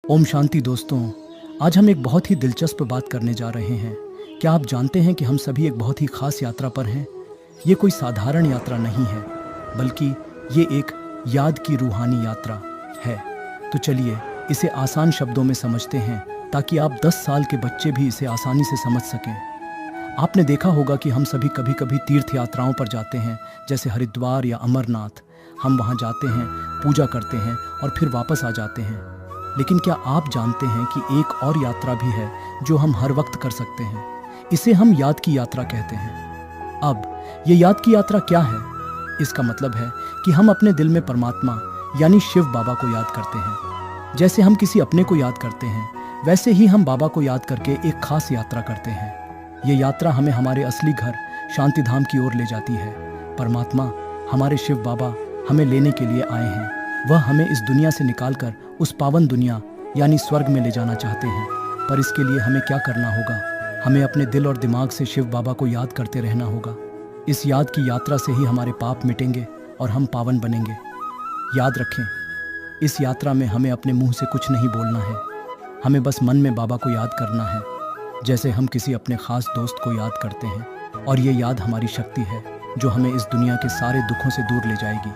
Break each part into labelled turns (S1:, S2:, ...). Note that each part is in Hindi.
S1: ओम शांति दोस्तों। आज हम एक बहुत ही दिलचस्प बात करने जा रहे हैं। क्या आप जानते हैं कि हम सभी एक बहुत ही खास यात्रा पर हैं? ये कोई साधारण यात्रा नहीं है, बल्कि ये एक याद की रूहानी यात्रा है। तो चलिए इसे आसान शब्दों में समझते हैं, ताकि आप 10 साल के बच्चे भी इसे आसानी से समझ सकें। आपने देखा होगा कि हम सभी कभी कभी तीर्थ यात्राओं पर जाते हैं, जैसे हरिद्वार या अमरनाथ। हम वहाँ जाते हैं, पूजा करते हैं और फिर वापस आ जाते हैं। लेकिन क्या आप जानते हैं कि एक और यात्रा भी है जो हम हर वक्त कर सकते हैं? इसे हम याद की यात्रा कहते हैं। अब ये याद की यात्रा क्या है? इसका मतलब है कि हम अपने दिल में परमात्मा यानी शिव बाबा को याद करते हैं। जैसे हम किसी अपने को याद करते हैं, वैसे ही हम बाबा को याद करके एक खास यात्रा करते हैं। ये यात्रा हमें हमारे असली घर शांति धाम की ओर ले जाती है। परमात्मा हमारे शिव बाबा हमें लेने के लिए आए हैं। वह हमें इस दुनिया से निकालकर उस पावन दुनिया यानी स्वर्ग में ले जाना चाहते हैं। पर इसके लिए हमें क्या करना होगा? हमें अपने दिल और दिमाग से शिव बाबा को याद करते रहना होगा। इस याद की यात्रा से ही हमारे पाप मिटेंगे और हम पावन बनेंगे। याद रखें, इस यात्रा में हमें अपने मुंह से कुछ नहीं बोलना है। हमें बस मन में बाबा को याद करना है, जैसे हम किसी अपने खास दोस्त को याद करते हैं। और ये याद हमारी शक्ति है, जो हमें इस दुनिया के सारे दुखों से दूर ले जाएगी।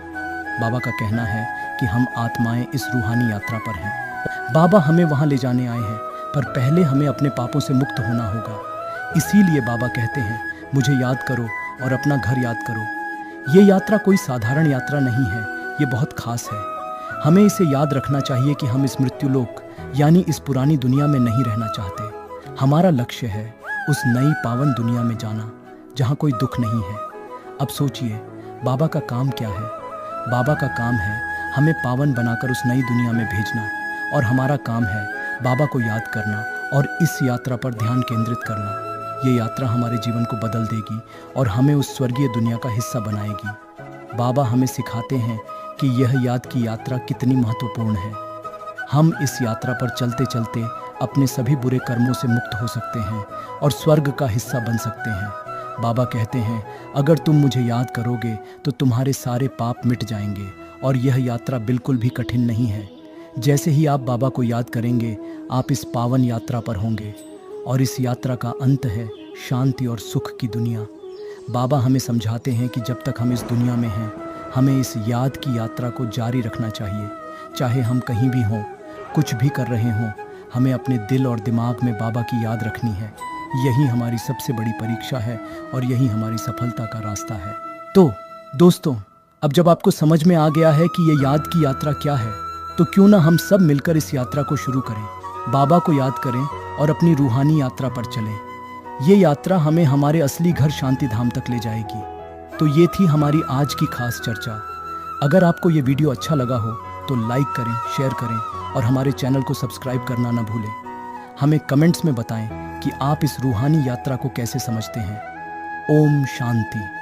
S1: बाबा का कहना है कि हम आत्माएं इस रूहानी यात्रा पर हैं। बाबा हमें वहां ले जाने आए हैं, पर पहले हमें अपने पापों से मुक्त होना होगा। इसीलिए बाबा कहते हैं, मुझे याद करो और अपना घर याद करो। ये यात्रा कोई साधारण यात्रा नहीं है, ये बहुत खास है। हमें इसे याद रखना चाहिए कि हम इस मृत्युलोक यानी इस पुरानी दुनिया में नहीं रहना चाहते। हमारा लक्ष्य है उस नई पावन दुनिया में जाना, जहाँ कोई दुख नहीं है। अब सोचिए, बाबा का काम क्या है? बाबा का काम है हमें पावन बनाकर उस नई दुनिया में भेजना, और हमारा काम है बाबा को याद करना और इस यात्रा पर ध्यान केंद्रित करना। ये यात्रा हमारे जीवन को बदल देगी और हमें उस स्वर्गीय दुनिया का हिस्सा बनाएगी। बाबा हमें सिखाते हैं कि यह याद की यात्रा कितनी महत्वपूर्ण है। हम इस यात्रा पर चलते चलते अपने सभी बुरे कर्मों से मुक्त हो सकते हैं और स्वर्ग का हिस्सा बन सकते हैं। बाबा कहते हैं, अगर तुम मुझे याद करोगे तो तुम्हारे सारे पाप मिट जाएंगे। और यह यात्रा बिल्कुल भी कठिन नहीं है। जैसे ही आप बाबा को याद करेंगे, आप इस पावन यात्रा पर होंगे, और इस यात्रा का अंत है शांति और सुख की दुनिया। बाबा हमें समझाते हैं कि जब तक हम इस दुनिया में हैं, हमें इस याद की यात्रा को जारी रखना चाहिए। चाहे हम कहीं भी हों, कुछ भी कर रहे हों, हमें अपने दिल और दिमाग में बाबा की याद रखनी है। यही हमारी सबसे बड़ी परीक्षा है और यही हमारी सफलता का रास्ता है। तो दोस्तों, अब जब आपको समझ में आ गया है कि ये याद की यात्रा क्या है, तो क्यों ना हम सब मिलकर इस यात्रा को शुरू करें। बाबा को याद करें और अपनी रूहानी यात्रा पर चलें। ये यात्रा हमें हमारे असली घर शांति धाम तक ले जाएगी। तो ये थी हमारी आज की खास चर्चा। अगर आपको ये वीडियो अच्छा लगा हो तो लाइक करें, शेयर करें और हमारे चैनल को सब्सक्राइब करना ना भूलें। हमें कमेंट्स में बताएं कि आप इस रूहानी यात्रा को कैसे समझते हैं। ओम शांति।